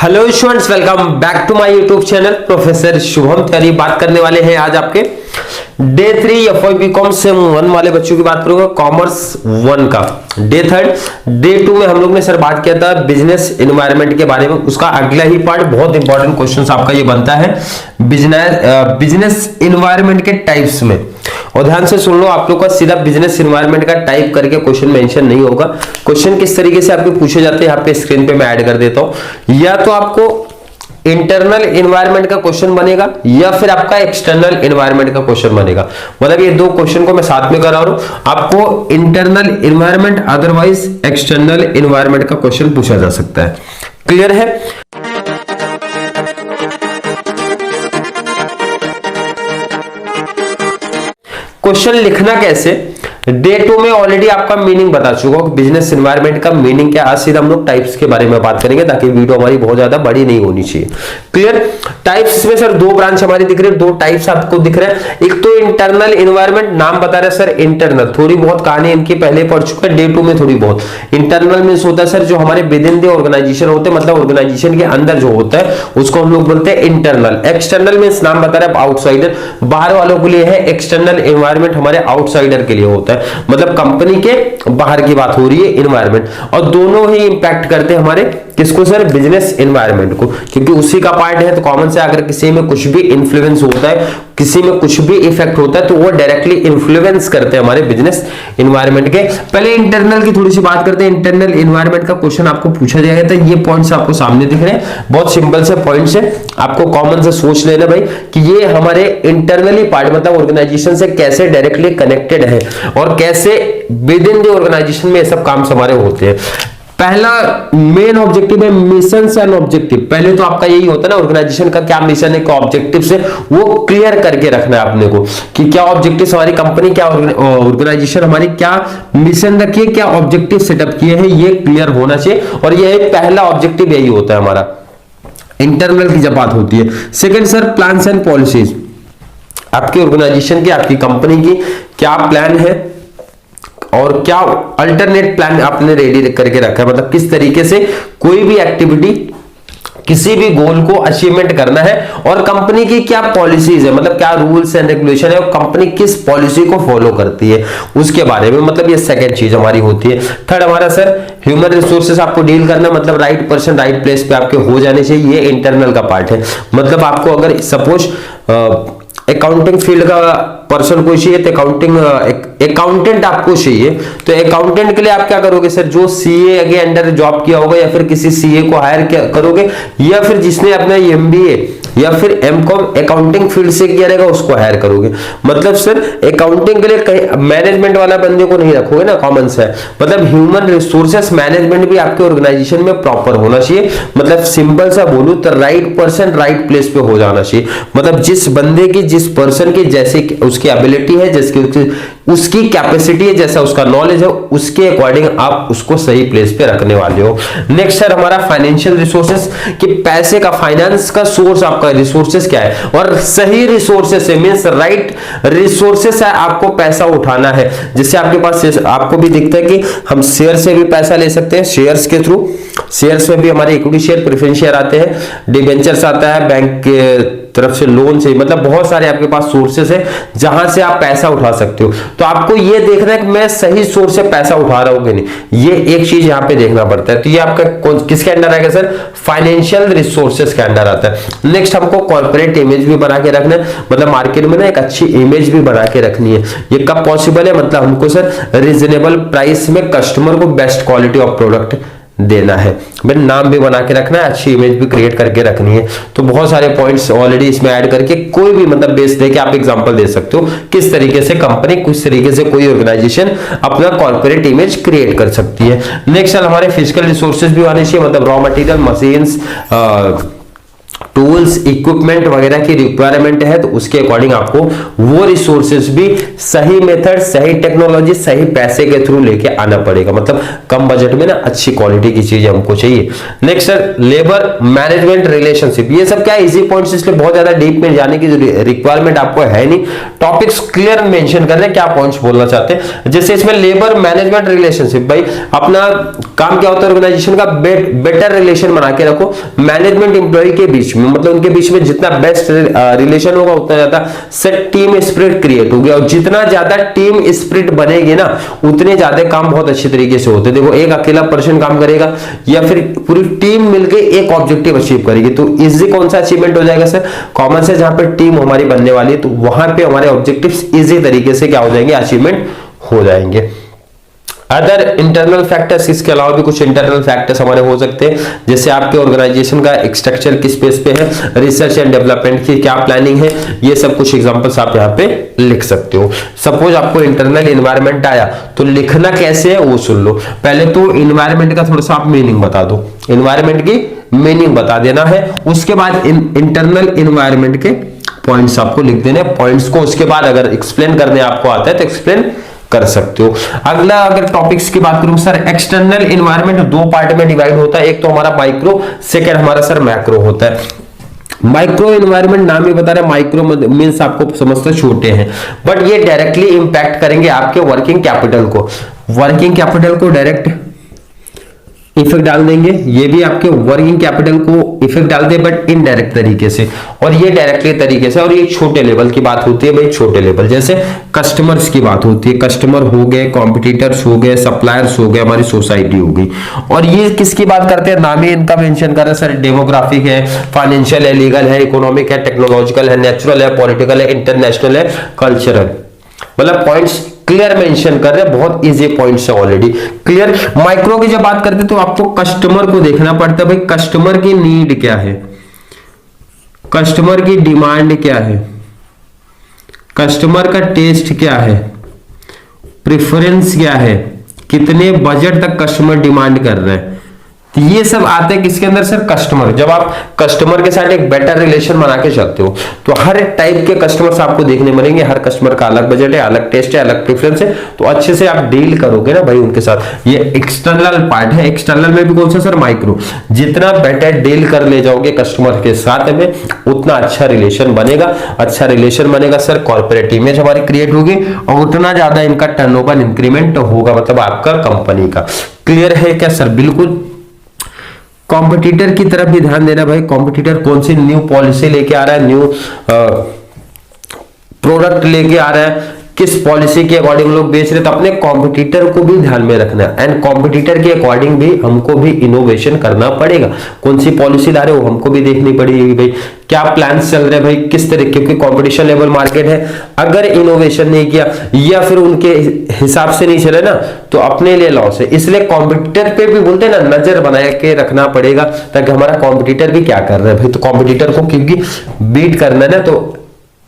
Hello students, welcome back to my YouTube channel professor Shubham Tyari. बात करने वाले हैं आज आपके डे 3 एफवाई बीकॉम सेम 1 वाले बच्चों की बात करूंगा, कॉमर्स 1 का डे 3। डे 2 में हम लोग ने सर बात किया था बिजनेस एनवायरनमेंट के बारे में। उसका अगला ही पार्ट बहुत इंपॉर्टेंट क्वेश्चन आपका ये बनता है बिजनेस एनवायरनमेंट के टाइप्स में। और ध्यान से सुन लो, आप लोग का सीधा बिजनेस एनवायरनमेंट का टाइप करके क्वेश्चन मेंशन नहीं होगा। क्वेश्चन किस तरीके से आपके पूछे जाते हैं यहाँ पे स्क्रीन पे मैं ऐड कर देता हूं। या तो आपको इंटरनल एनवायरनमेंट का क्वेश्चन बनेगा या फिर आपका एक्सटर्नल एनवायरनमेंट का क्वेश्चन बनेगा। मतलब ये दो क्वेश्चन को मैं साथ में करा रहा हूं। आपको internal environment otherwise external environment का क्वेश्चन पूछा जा सकता है। क्लियर है? क्वेश्चन लिखना कैसे, डे 2 में ऑलरेडी आपका मीनिंग बता चुका हूं, बिजनेस एनवायरनमेंट का मीनिंग क्या। आज सीधा हम लोग टाइप्स के बारे में बात करेंगे ताकि वीडियो हमारी बहुत ज्यादा बड़ी नहीं होनी चाहिए। क्लियर? टाइप्स में सर दो ब्रांच हमारी दिख रही है, दो टाइप्स आपको दिख रहे हैं। एक तो इंटरनल एनवायरनमेंट, नाम बता रहे सर इंटरनल, थोड़ी बहुत कहानी इनकी पहले पढ़ चुका है, डे 2 में थोड़ी बहुत। इंटरनल मींस होता है सर जो हमारे विद इन द ऑर्गेनाइजेशन होते हैं, मतलब ऑर्गेनाइजेशन के अंदर जो होता है उसको हम लोग बोलते हैं इंटरनल। एक्सटर्नल मींस नाम बता रहे हैं आउटसाइडर, बाहर वालों के लिए है। एक्सटर्नल एनवायरनमेंट हमारे आउटसाइडर के लिए होता है, मतलब कंपनी के बाहर की बात हो रही है एनवायरनमेंट। और दोनों ही इंपैक्ट करते हैं हमारे किसको सर, बिजनेस एनवायरनमेंट को, क्योंकि उसी का पार्ट है। तो कॉमन से अगर किसी में कुछ भी इन्फ्लुएंस होता है, किसी में कुछ भी इफेक्ट होता है, तो वो डायरेक्टली इन्फ्लुएंस करते हैं हमारे बिजनेस एनवायरनमेंट के। पहले इंटरनल की थोड़ी सी बात करते हैं। इंटरनल एनवायरनमेंट का क्वेश्चन आपको पूछा जाएगा तो ये पॉइंट्स आपको सामने दिख रहे हैं, बहुत सिंपल से पॉइंट्स है। आपको कॉमन से सोच लेना भाई कि ये हमारे इंटरनली पार्ट, मतलब ऑर्गेनाइजेशन से कैसे डायरेक्टली कनेक्टेड है और कैसे विद इन द ऑर्गेनाइजेशन में ये सब काम हमारे होते हैं। पहला मेन ऑब्जेक्टिव है मिशन एंड ऑब्जेक्टिव। पहले तो आपका यही होता है ना, ऑर्गेनाइजेशन का क्या मिशन है, क्या ऑब्जेक्टिव्स है, वो क्लियर करके रखना है अपने को कि क्या ऑब्जेक्टिव्स हमारी कंपनी, क्या ऑर्गेनाइजेशन हमारी क्या मिशन रखी है, क्या ऑब्जेक्टिव सेटअप किए हैं, ये क्लियर होना चाहिए। और ये पहला ऑब्जेक्टिव यही होता है हमारा इंटरनल की जब बात होती है। Second sir plans and policies, आपकी ऑर्गेनाइजेशन की, आपकी कंपनी की क्या प्लान है और क्या अल्टरनेट प्लान आपने रेडी करके रखा है, मतलब किस तरीके से कोई भी एक्टिविटी, किसी भी गोल को अचीवमेंट करना है। और कंपनी की क्या पॉलिसीज है, मतलब क्या रूल्स एंड रेगुलेशन है और कंपनी किस पॉलिसी को फॉलो करती है उसके बारे में, मतलब ये सेकंड चीज हमारी होती है। थर्ड हमारा सर ह्यूमन रिसोर्सेज आपको डील करना, मतलब राइट पर्सन राइट प्लेस पे आपके हो जाने चाहिए, ये इंटरनल का पार्ट है। मतलब आपको अगर सपोज अकाउंटिंग फील्ड का पर्सन कोई चाहिए तो अकाउंटेंट आपको चाहिए, तो अकाउंटेंट के लिए आप क्या करोगे सर, जो सीए के अंडर जॉब किया होगा या फिर किसी सीए को हायर करोगे, या फिर जिसने अपना एमबीए या फिर एमकॉम अकाउंटिंग फील्ड से किया रहेगा उसको हायर करोगे। मतलब सर अकाउंटिंग के लिए मैनेजमेंट वाला बंदे को नहीं रखोगे ना, कॉमन से। मतलब ह्यूमन रिसोर्सेस मैनेजमेंट भी आपके ऑर्गेनाइजेशन में प्रॉपर होना चाहिए। मतलब सिंपल सा बोलूं तो राइट पर्सन राइट प्लेस पे हो जाना चाहिए। मतलब जिस बंदे की, जिस पर्सन की जैसे उसकी एबिलिटी है, जैसे उसकी कैपेसिटी है, जैसा उसका नॉलेज है, उसके अकॉर्डिंग आप उसको सही प्लेस पे रखने वाले हो। नेक्स्ट सर हमारा फाइनेंशियल रिसोर्सेस, कि पैसे का, फाइनेंस का सोर्स आपका रिसोर्सेस क्या है और सही रिसोर्सेस है, मींस राइट रिसोर्सेस है, आपको पैसा उठाना है। जैसे आपके पास, आपको भी दिखता है कि हम शेयर से भी पैसा ले सकते हैं, शेयर्स के थ्रू। शेयर्स में भी हमारे इक्विटी शेयर, प्रेफरेंस शेयर आते हैं, डिबेंचर्स आता है, बैंक के तरफ से लोन से, मतलब बहुत सारे आपके पास सोर्सेस है जहां से आप पैसा उठा सकते हो। तो आपको ये देखना है कि मैं सही सोर्स से पैसा उठा रहा हूं कि नहीं, ये एक चीज यहां पे देखना पड़ता है। तो ये आपका किसके अंडर आएगा सर, फाइनेंशियल रिसोर्सेस के अंडर आता है। नेक्स्ट हमको कॉर्पोरेट इमेज भी बना के रखना है, मतलब मार्केट में ना एक अच्छी इमेज भी बना के रखनी है। ये कब पॉसिबल है, मतलब हमको सर रीजनेबल प्राइस में कस्टमर को बेस्ट क्वालिटी ऑफ प्रोडक्ट देना है, मैं नाम भी बना के रखना है, अच्छी इमेज भी क्रिएट करके रखनी है। तो बहुत सारे पॉइंट्स ऑलरेडी इसमें ऐड करके कोई भी मतलब बेस देके आप एग्जांपल दे सकते हो किस तरीके से कंपनी, किस तरीके से कोई ऑर्गेनाइजेशन अपना कॉर्पोरेट इमेज क्रिएट कर सकती है। नेक्स्ट हमारे फिजिकल रिसोर्सेज भी आने चाहिए, मतलब raw material, machines, tools equipment वगैरह की रिक्वायरमेंट है तो उसके अकॉर्डिंग आपको वो रिसोर्सेज भी सही मेथड, सही टेक्नोलॉजी, सही पैसे के थ्रू लेके आना पड़ेगा। मतलब कम बजट में ना अच्छी क्वालिटी की चीजें हमको चाहिए। Next sir, labour management relationship, ये सब क्या इजी पॉइंट्स, इसलिए बहुत ज्यादा डीप में जाने की रिक्वायरमेंट आपको है नहीं। टॉपिक्स क्लियर मेंशन कर रहे हैं क्या पॉइंट्स बोलना चाहते हैं। जैसे इसमें लेबर मैनेजमेंट रिलेशनशिप, भाई अपना काम क्या होता है ऑर्गेनाइजेशन का बेटर रिलेशन बना के रखो मैनेजमेंट एम्प्लॉय के बीच में, मतलब उनके बीच में जितना बेस्ट रिलेशन होगा उतना ज्यादा सेट टीम स्पिरिट क्रिएट होगी, और जितना ज्यादा टीम स्पिरिट बनेगी ना उतने ज्यादा काम बहुत अच्छे तरीके से होते हैं। देखो एक अकेला पर्सन काम करेगा या फिर पूरी टीम मिलकर एक ऑब्जेक्टिव अचीव करेगी तो इजी कौन सा अचीवमेंट हो जाएगा सर, कॉमन से जहां पर टीम हमारी बनने वाली है तो वहां पे हमारे ऑब्जेक्टिव्स इजी तरीके से क्या हो जाएंगे, अचीवमेंट हो जाएंगे। अदर इंटरनल फैक्टर्स, इसके अलावा भी कुछ इंटरनल फैक्टर्स हमारे हो सकते हैं, जैसे आपके ऑर्गेनाइजेशन का स्ट्रक्चर किस बेस पे है, रिसर्च एंड डेवलपमेंट की क्या प्लानिंग है, ये सब कुछ एग्जांपल्स आप यहाँ पे लिख सकते हो। सपोज आपको इंटरनल एनवायरनमेंट आया तो लिखना कैसे है वो सुन लो। पहले तो एनवायरनमेंट का थोड़ा सा आप मीनिंग बता दो, एनवायरनमेंट की मीनिंग बता देना है, उसके बाद इंटरनल एनवायरनमेंट के पॉइंट्स आपको लिख देने, पॉइंट्स को उसके बाद अगर एक्सप्लेन करने आपको आता है तो एक्सप्लेन कर सकते हो। अगला अगर टॉपिक्स की बात करूं सर, एक्सटर्नल एनवायरनमेंट दो पार्ट में डिवाइड होता है, एक तो हमारा माइक्रो, सेकंड हमारा सर मैक्रो होता है। माइक्रो एनवायरनमेंट नाम ही बता रहा है, माइक्रो मींस आपको समझते छोटे हैं, बट ये डायरेक्टली इंपैक्ट करेंगे आपके वर्किंग कैपिटल को, वर्किंग कैपिटल को डायरेक्ट इफेक्ट डाल देंगे, ये भी आपके वर्किंग कैपिटल को इफेक्ट डाल दे बट इनडायरेक्ट तरीके से, और ये डायरेक्टली तरीके से। और ये छोटे लेवल की बात होती है भाई, छोटे लेवल जैसे कस्टमर्स की बात होती है, कस्टमर हो गए, कॉम्पिटिटर्स हो गए, सप्लायर्स हो गए, हमारी सोसाइटी हो गई। और ये किसकी बात करते हैं, नाम ही इनका मेंशन कर रहे हैं सर, डेमोग्राफिक है, फाइनेंशियल है, लीगल है, इकोनॉमिक है, टेक्नोलॉजिकल है, नेचुरल है, पॉलिटिकल है, इंटरनेशनल है, कल्चरल, मतलब पॉइंट्स क्लियर मेंशन कर रहे हैं, बहुत इजी पॉइंट्स है ऑलरेडी क्लियर। माइक्रो की जब बात करते हैं तो आपको कस्टमर को देखना पड़ता है, भाई कस्टमर की नीड क्या है, कस्टमर की डिमांड क्या है, कस्टमर का टेस्ट क्या है, प्रेफरेंस क्या है, कितने बजट तक कस्टमर डिमांड कर रहे हैं, तो ये सब आते हैं किसके अंदर सर, कस्टमर। जब आप कस्टमर के साथ एक बेटर रिलेशन बना के चलते हो तो हर टाइप के कस्टमर्स आपको देखने मिलेंगे, हर कस्टमर का अलग बजट है, अलग टेस्ट है, अलग प्रेफरेंस है, तो अच्छे से आप डील करोगे ना भाई उनके साथ। ये एक्सटर्नल पार्ट है, एक्सटर्नल में भी कौन सा सर, माइक्रो। जितना बेटर डील कर ले जाओगे कस्टमर के साथ में उतना अच्छा रिलेशन बनेगा, अच्छा रिलेशन बनेगा सर, कॉर्पोरेट इमेज हमारी क्रिएट होगी और उतना ज्यादा इनका टर्नओवर इंक्रीमेंट होगा, मतलब आपका कंपनी का। क्लियर है क्या सर, बिल्कुल। कॉम्पिटिटर की तरफ भी ध्यान देना भाई, कॉम्पिटिटर कौन सी न्यू पॉलिसी लेके आ रहा है, न्यू प्रोडक्ट लेके आ रहा है, किस पॉलिसी के अकॉर्डिंग लोग बेच रहे, तो अपने कॉम्पिटिटर को भी ध्यान में रखना है, एंड कॉम्पिटिटर के अकॉर्डिंग भी हमको भी इनोवेशन करना पड़ेगा। कौन सी पॉलिसी ला रहे हो हमको भी देखनी पड़ेगी भाई, क्या प्लान्स चल रहे हैं भाई, किस तरीके की कंपटीशन लेवल मार्केट है। अगर इनोवेशन नहीं किया या फिर उनके हिसाब से नहीं चले ना तो अपने लिए लॉस है। इसलिए कॉम्पिटिटर पे भी बोलते हैं ना, नजर बना के रखना पड़ेगा ताकि हमारा कॉम्पिटिटर भी क्या कर रहा है भाई, तो कॉम्पिटिटर को क्योंकि बीट करना है ना तो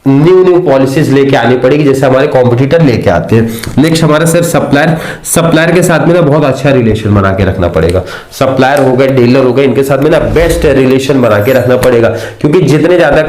न्यू पॉलिसीज लेके आनी पड़ेगी जैसे हमारे कॉम्पिटिटर लेके आते हैं। नेक्स्ट हमारा सर सप्लायर, सप्लायर के साथ में ना बहुत अच्छा रिलेशन बना के रखना पड़ेगा। सप्लायर हो गए, डीलर हो गए, इनके साथ में ना बेस्ट रिलेशन बना के रखना पड़ेगा, क्योंकि जितने ज्यादा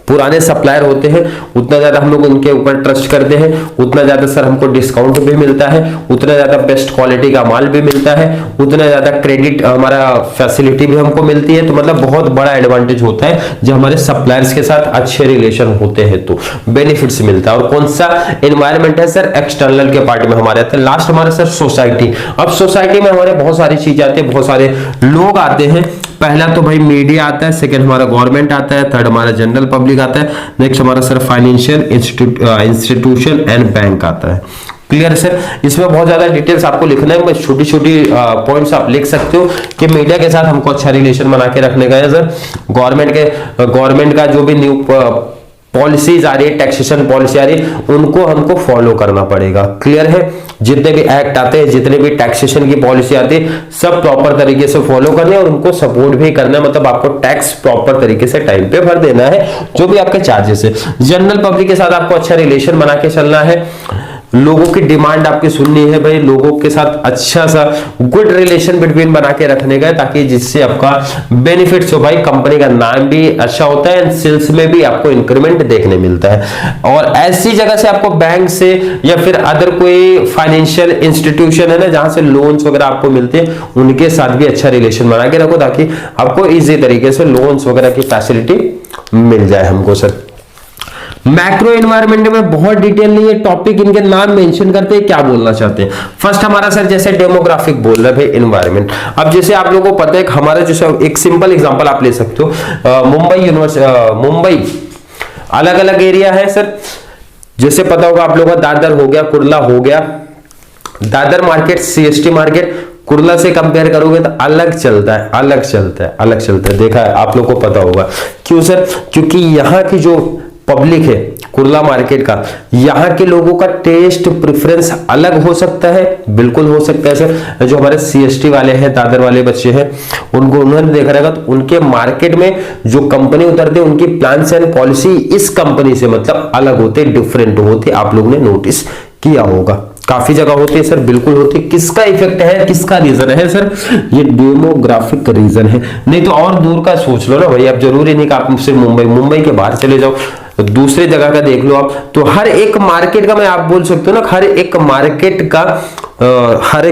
पुराने सप्लायर होते हैं उतना ज्यादा हम लोग उनके ऊपर ट्रस्ट करते हैं, उतना ज्यादा सर हमको डिस्काउंट भी मिलता है, उतना ज्यादा बेस्ट क्वालिटी का माल भी मिलता है, उतना ज्यादा क्रेडिट हमारा फैसिलिटी भी हमको मिलती है। तो मतलब बहुत बड़ा एडवांटेज होता है जब हमारे सप्लायर्स के साथ अच्छे रिलेशन होते हैं तो बेनिफिट्स मिलता है। और कौन सा एनवायरमेंट है सर, एक्सटर्नल के पार्ट में हमारे आते हैं। लास्ट हमारा सर सोसाइटी। अब सोसाइटी में हमारे बहुत सारी चीजें आती है, बहुत सारे लोग आते हैं। पहला तो भाई मीडिया आता है, सेकंड हमारा गवर्नमेंट आता है, थर्ड हमारा जनरल पब्लिक आता है, नेक्स्ट हमारा sir financial institution and bank आता है। क्लियर सर, इसमें बहुत ज्यादा डिटेल्स आपको लिखना है, बस छोटी छोटी पॉइंट्स आप लिख सकते हो कि मीडिया के साथ हमको अच्छा रिलेशन बना के रखने का है सर। गवर्नमेंट का जो भी न्यू पॉलिसीज आ रही है, टैक्सेशन पॉलिसी आ रही है, उनको हमको फॉलो करना पड़ेगा। क्लियर है, जितने भी एक्ट आते हैं, जितने भी टैक्सेशन की पॉलिसी आती है, सब प्रॉपर तरीके से फॉलो करने और उनको सपोर्ट भी करना है, मतलब आपको टैक्स प्रॉपर तरीके से टाइम पे भर देना है, जो भी आपके चार्जेस है। जनरल पब्लिक के साथ आपको अच्छा रिलेशन बना के चलना है। लोगों की डिमांड आपकी सुननी है भाई, लोगों के साथ अच्छा सा गुड रिलेशन बिटवीन बना के रखने का, ताकि जिससे आपका बेनिफिट्स हो भाई, कंपनी का नाम भी अच्छा होता है एंड सेल्स में भी आपको इंक्रीमेंट देखने मिलता है। और ऐसी जगह से आपको बैंक से या फिर अदर कोई फाइनेंशियल इंस्टीट्यूशन है ना जहां से लोन्स वगैरह आपको मिलते हैं, उनके साथ भी अच्छा रिलेशन बना के रखो, ताकि आपको इजी तरीके से लोन्स वगैरह की फैसिलिटी मिल जाए हमको सर। मैक्रो एनवायरनमेंट में बहुत डिटेल नहीं है, टॉपिक इनके नाम मेंशन करते हैं, क्या बोलना चाहते हैं। फर्स्ट हमारा सर जैसे डेमोग्राफिक बोल रहे हैं एनवायरनमेंट। अब जैसे आप लोगों को पता है हमारा जैसे एक सिंपल एग्जांपल आप ले सकते हो, मुंबई अलग अलग एरिया है सर। जैसे पता होगा आप लोगों को दादर हो गया, कुर्ला हो गया, Dadar market CST market Kurla से कंपेयर करोगे तो अलग चलता है, अलग चलता है, अलग चलता है। देखा है आप लोग को पता होगा क्यों सर? क्योंकि यहाँ की जो पब्लिक है कुर्ला मार्केट का, यहाँ के लोगों का टेस्ट प्रेफरेंस अलग हो सकता है, बिल्कुल हो सकता है सर। जो हमारे सीएसटी वाले हैं, दादर वाले बच्चे हैं, उनको उन्होंने देखा रहेगा तो उनके मार्केट में जो कंपनी उतरते हैं उनकी प्लान्स एंड पॉलिसी इस कंपनी से मतलब अलग होते, डिफरेंट होते, आप लोगों ने नोटिस किया होगा। काफी जगह होती है सर, बिल्कुल होती है। किसका इफेक्ट है, किसका रीजन है सर? ये डेमोग्राफिक रीजन है। नहीं तो और दूर का सोच लो ना भाई, अब जरूरी नहीं कि आप सिर्फ मुंबई के बाहर चले जाओ, दूसरे जगह का देख लो आप। तो हर एक मार्केट का मैं आप बोल सकते हो ना, हर एक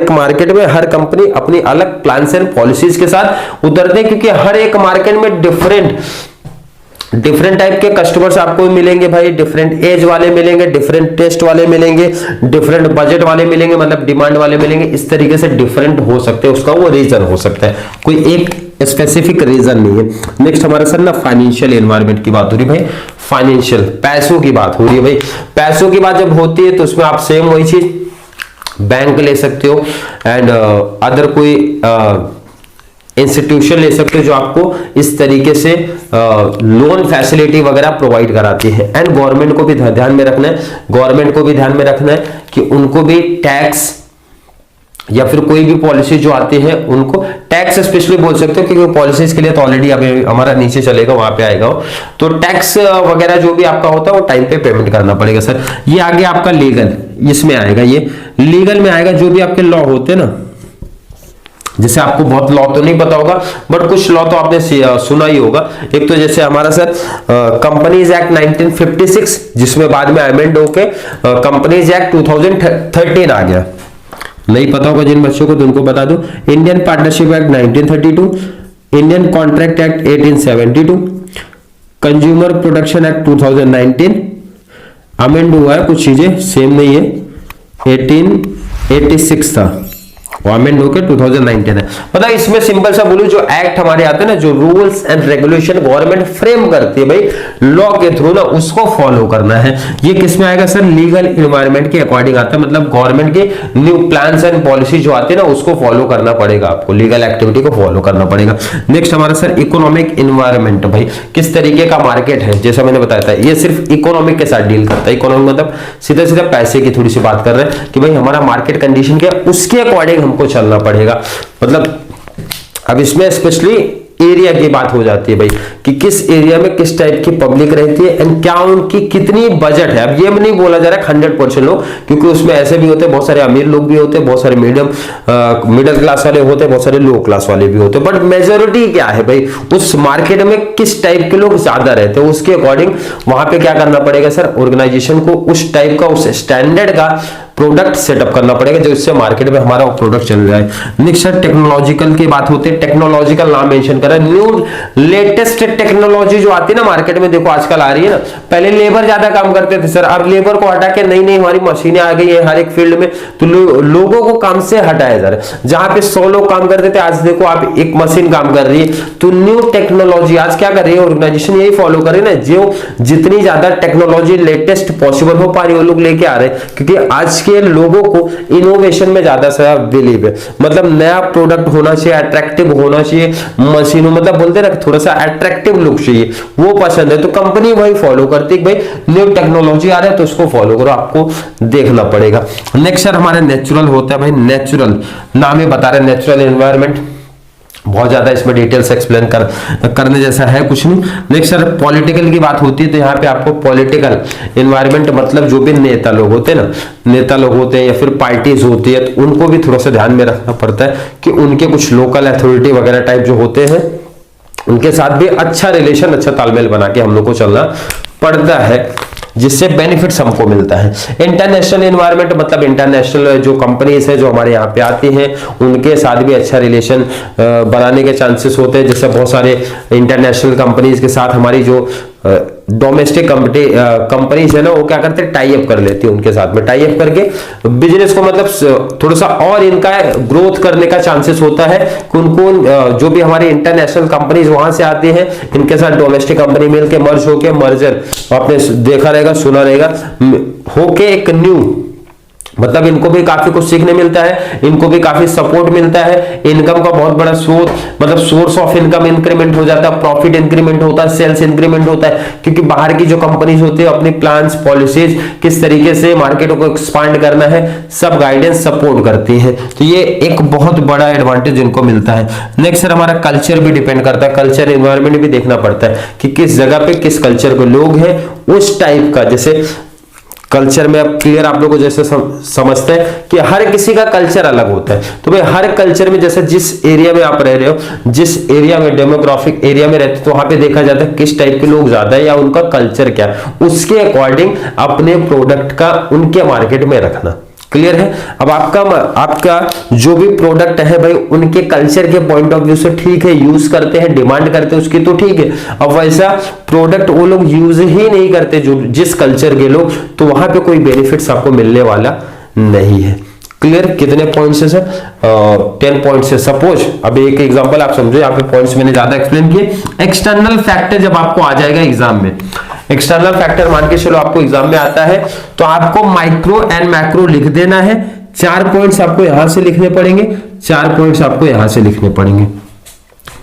मार्केट में हर कंपनी अपनी अलग प्लान्स एंड पॉलिसीज के साथ उतरते हैं, क्योंकि हर एक मार्केट में डिफरेंट टाइप के कस्टमर्स आपको मिलेंगे भाई, डिफरेंट एज वाले मिलेंगे, डिफरेंट टेस्ट वाले मिलेंगे, डिफरेंट बजट वाले मिलेंगे, मतलब डिमांड वाले मिलेंगे। इस तरीके से डिफरेंट हो सकते हैं, उसका वो रीजन हो सकता है, कोई एक स्पेसिफिक रीजन नहीं है। नेक्स्ट हमारा सर ना फाइनेंशियल एनवायरनमेंट की बात हो रही है भाई, फाइनेंशियल पैसों की बात हो रही है भाई। पैसों की बात जब होती है तो उसमें आप सेम वही चीज बैंक ले सकते हो एंड अदर कोई इंस्टीट्यूशन ले सकते हो जो आपको इस तरीके से लोन फैसिलिटी वगैरह प्रोवाइड कराती है। एंड गवर्नमेंट को भी ध्यान में रखना है, गवर्नमेंट को भी ध्यान में रखना है कि उनको भी टैक्स या फिर कोई भी पॉलिसी जो आती है उनको टैक्स स्पेशली बोल सकते हो, क्योंकि पॉलिसीज के लिए तो ऑलरेडी अभी हमारा नीचे चलेगा, वहां पे आएगा। तो टैक्स वगैरह जो भी आपका होता है वो टाइम पे पेमेंट करना पड़ेगा सर। ये आगे आपका लीगल, इसमें आएगा, ये लीगल में आएगा। जो भी आपके लॉ होते हैं ना, जैसे आपको बहुत लॉ तो नहीं पता होगा बट कुछ लॉ तो आपने सुना ही होगा। एक तो जैसे हमारा सर कंपनीज एक्ट 1956, जिसमें बाद में अमेंड होके कंपनीज एक्ट 2013 आ गया। नहीं पता होगा जिन बच्चों को तो उनको बता दो। Indian partnership act 1932, Indian contract act 1872, consumer protection act 2019 amend हुआ है, कुछ चीजें सेम नहीं है। 1886 था, अमेंड होकर 2019 है। मतलब इसमें सिंपल सा बोलूं, जो एक्ट हमारे आते हैं ना, जो rules and regulation government frame करती है भाई लॉ के थ्रू ना, उसको फॉलो करना है। ये किसमें आएगा सर? लीगल एनवायरनमेंट के अकॉर्डिंग आता है, मतलब गवर्नमेंट के न्यू प्लान्स एंड पॉलिसी जो आती है ना, उसको फॉलो करना पड़ेगा आपको, लीगल एक्टिविटी को फॉलो करना पड़ेगा। नेक्स्ट हमारा सर इकोनॉमिक एनवायरनमेंट, भाई किस तरीके का मार्केट है, जैसा मैंने बताया था ये सिर्फ इकोनॉमिक के साथ डील करता है। इकोनॉमिक मतलब सीधा सीधा पैसे की थोड़ी सी बात कर रहे हैं कि भाई हमारा मार्केट कंडीशन क्या, उसके अकॉर्डिंग हमको चलना पड़ेगा। मतलब अब इसमें स्पेशली एरिया की बात हो जाती है भाई, कि किस एरिया में किस टाइप की पब्लिक रहती है एंड क्या उनकी कितनी बजट है। अब ये नहीं बोला जा रहा है 100% लोग, क्योंकि उसमें ऐसे भी होते हैं, बहुत सारे अमीर लोग भी होते हैं, बहुत सारे मिडिल क्लास वाले होते हैं, बहुत सारे लो क्लास वाले भी होते हैं। बट मेजोरिटी क्या है भाई, उस मार्केट में किस टाइप के लोग ज्यादा रहते हैं, उसके अकॉर्डिंग वहां पे क्या करना पड़ेगा सर, ऑर्गेनाइजेशन को उस टाइप का, उस स्टैंडर्ड का प्रोडक्ट सेटअप करना पड़ेगा जो इससे मार्केट में हमारा प्रोडक्ट चल रहा है। नेक्स्ट सर टेक्नोलॉजिकल की बात होती है, टेक्नोलॉजिकल नाम मेंशन करा, न्यू लेटेस्ट टेक्नोलॉजी जो आती है ना मार्केट में, देखो आजकल आ रही है ना। पहले लेबर ज्यादा काम करते थे सर, अब लेबर को हटा के नई नई हमारी मशीनें आ गई है हर एक फील्ड में, तो लोगों को काम से हटाया जा रहा है। जहां पे 100 लोग काम करते थे, आज देखो आप एक मशीन काम कर रही है। तो न्यू टेक्नोलॉजी आज क्या कर रही है ऑर्गेनाइजेशन, यही फॉलो कर रही है ना, जो जितनी ज्यादा टेक्नोलॉजी लेटेस्ट पॉसिबल हो पा रही है वो लोग लेके आ रहे हैं, क्योंकि आज के लोगों को इनोवेशन में ज्यादा सा बिलीव है। मतलब नया प्रोडक्ट होना चाहिए, अट्रैक्टिव होना चाहिए, मशीनों मतलब बोलते हैं ना थोड़ा सा अट्रैक्टिव लुक चाहिए, वो पसंद है। तो कंपनी वही फॉलो करती है, भाई न्यू टेक्नोलॉजी आ रहा है तो उसको फॉलो करो, आपको देखना पड़ेगा। नेक्स्ट सर हमारे नेचुरल होता है भाई, नेचुरल नाम ही बता रहे, नेचुरल एनवायरनमेंट बहुत ज्यादा इसमें डिटेल्स एक्सप्लेन करने जैसा है कुछ नहीं। नेक्स्ट सर पॉलिटिकल की बात होती है तो यहाँ पे आपको पॉलिटिकल एनवायरनमेंट मतलब जो भी नेता लोग होते हैं ना, नेता लोग होते हैं या फिर पार्टीज होती है, तो उनको भी थोड़ा सा ध्यान में रखना पड़ता है कि उनके कुछ लोकल अथॉरिटी वगैरह टाइप जो होते हैं उनके साथ भी अच्छा रिलेशन, अच्छा तालमेल बना के हम लोग को चलना पड़ता है, जिससे बेनिफिट्स हमको मिलता है। इंटरनेशनल एनवायरनमेंट मतलब इंटरनेशनल जो कंपनीज है जो हमारे यहाँ पे आती हैं उनके साथ भी अच्छा रिलेशन बनाने के चांसेस होते हैं। जैसे बहुत सारे इंटरनेशनल कंपनीज के साथ हमारी जो डोमेस्टिक कंपनीज है ना, वो क्या करते हैं, टाई अप कर लेती है, उनके साथ में टाई अप करके बिजनेस को मतलब थोड़ा सा और इनका ग्रोथ करने का चांसेस होता है। कौन जो भी हमारी इंटरनेशनल कंपनीज वहां से आती हैं, इनके साथ डोमेस्टिक कंपनी मिलके मर्ज होके, मर्जर आपने देखा रहेगा, सुना रहेगा, होके एक न्यू मतलब इनको भी काफी कुछ सीखने मिलता है, इनको भी काफी सपोर्ट मिलता है, इनकम का बहुत बड़ा सोर्स ऑफ इनकम इंक्रीमेंट हो जाता है, प्रॉफिट इंक्रीमेंट होता है, सेल्स इंक्रीमेंट होता है, क्योंकि बाहर की जो कंपनीज होती है अपनी प्लान्स, पॉलिसीज किस तरीके से मार्केट को एक्सपांड करना है, सब गाइडेंस सपोर्ट करती है। तो ये एक बहुत बड़ा एडवांटेज इनको मिलता है। नेक्स्ट सर हमारा कल्चर भी डिपेंड करता है, कल्चर एनवायरनमेंट भी देखना पड़ता है कि किस जगह पे किस कल्चर के लोग हैं, उस टाइप का। जैसे कल्चर में अब क्लियर आप लोगों को जैसे समझते हैं कि हर किसी का कल्चर अलग होता है, तो भाई हर कल्चर में जैसे जिस एरिया में आप रह रहे हो, जिस एरिया में डेमोग्राफिक एरिया में रहते हो, तो वहां पे देखा जाता है किस टाइप के लोग ज्यादा है या उनका कल्चर क्या है, उसके अकॉर्डिंग अपने प्रोडक्ट का उनके मार्केट में रखना। क्लियर है। अब आपका जो भी प्रोडक्ट है भाई उनके कल्चर के पॉइंट ऑफ व्यू से ठीक है, यूज करते हैं, डिमांड करते हैं उसकी, तो ठीक है। अब वैसा प्रोडक्ट वो लोग यूज ही नहीं करते जो जिस कल्चर के लोग, तो वहां पे कोई बेनिफिट्स आपको मिलने वाला नहीं है। क्लियर। कितने पॉइंट्स है सर? 10 पॉइंट्स है। सपोज अब एक एग्जांपल आप समझो, यहाँ पे पॉइंट्स मैंने ज्यादा एक्सप्लेन किए। एक्सटर्नल फैक्टर जब आपको आ जाएगा एग्जाम में, एक्सटर्नल फैक्टर मान के चलो आपको एग्जाम में आता है, तो आपको माइक्रो एंड मैक्रो लिख देना है। 4 पॉइंट्स आपको यहां से लिखने पड़ेंगे, 4 पॉइंट्स आपको यहां से लिखने पड़ेंगे।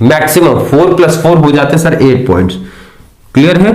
मैक्सिमम 4 + 4 हो जाते हैं सर 8 पॉइंट्स। क्लियर है?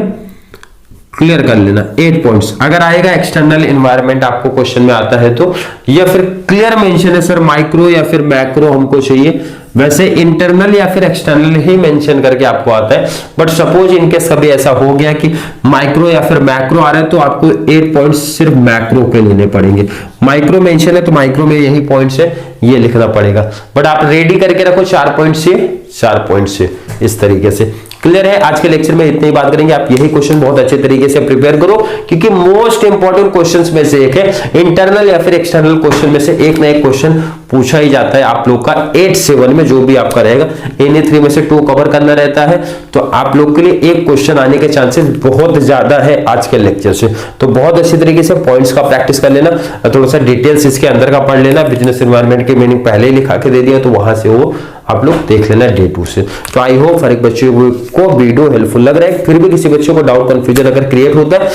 क्लियर कर लेना 8 पॉइंट्स। अगर आएगा एक्सटर्नल एनवायरनमेंट आपको क्वेश्चन में आता है तो, या फिर क्लियर मेंशन है सर माइक्रो या फिर मैक्रो हमको चाहिए, वैसे इंटरनल या फिर एक्सटर्नल ही मेंशन करके आपको आता है। बट सपोज इनके सभी ऐसा हो गया कि माइक्रो या फिर मैक्रो आ रहा है, तो आपको 8 पॉइंट्स सिर्फ मैक्रो के लेने पड़ेंगे। माइक्रो मेंशन है तो माइक्रो में यही पॉइंट्स है, ये लिखना पड़ेगा। बट आप रेडी करके रखो 4 पॉइंट से, 4 पॉइंट से इस तरीके से। क्लियर है? आज के लेक्चर में इतनी बात करेंगे। आप यही क्वेश्चन बहुत अच्छे तरीके से प्रिपेयर करो, क्योंकि मोस्ट इंपॉर्टेंट क्वेश्चंस में से एक है। इंटरनल या फिर एक्सटर्नल क्वेश्चन में से एक ना एक क्वेश्चन पूछा ही जाता है आप लोग का 8 से 1 में, जो भी आपका रहेगा। Any 3 में से 2 कवर करना रहता है, तो आप लोग के लिए एक क्वेश्चन आने के चांसेस बहुत ज्यादा है आज के लेक्चर से। तो बहुत अच्छी तरीके से पॉइंट्स का प्रैक्टिस कर लेना, थोड़ा सा डिटेल्स इसके अंदर का पढ़ लेना। बिजनेस एनवायरनमेंट की मीनिंग पहले ही लिखा के दे दिया, तो वहां से वो आप लोग देख लेना डे 2 से। तो आई होप हर एक बच्चे को वीडियो हेल्पफुल लग रहा है। फिर भी किसी बच्चे को डाउट कंफ्यूजन अगर क्रिएट होता है,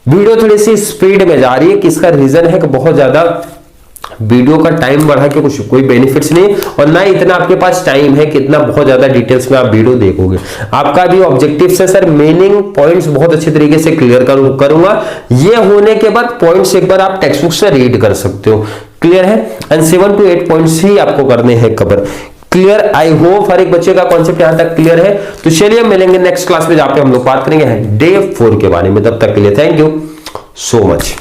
वीडियो थोड़ी सी स्पीड में जा रही है, किसका रीजन है कि बहुत ज्यादा वीडियो का टाइम बढ़ा के कुछ कोई बेनिफिट्स नहीं, और ना इतना आपके पास टाइम है कि इतना बहुत ज्यादा डिटेल्स में आप वीडियो देखोगे। आपका भी ऑब्जेक्टिव है सर मीनिंग पॉइंट्स बहुत अच्छे तरीके से क्लियर करूंगा। ये होने के बाद पॉइंट्स एक बार आप टेक्स्ट बुक से रीड कर सकते हो। क्लियर है? एंड 7 to 8 पॉइंट्स ही आपको करने हैं कवर। क्लियर? आई होप हर एक बच्चे का कॉन्सेप्ट यहां तक क्लियर है। तो चलिए मिलेंगे नेक्स्ट क्लास में, जहां पे हम लोग बात करेंगे डे 4 के बारे में। तब तक के लिए थैंक यू सो मच।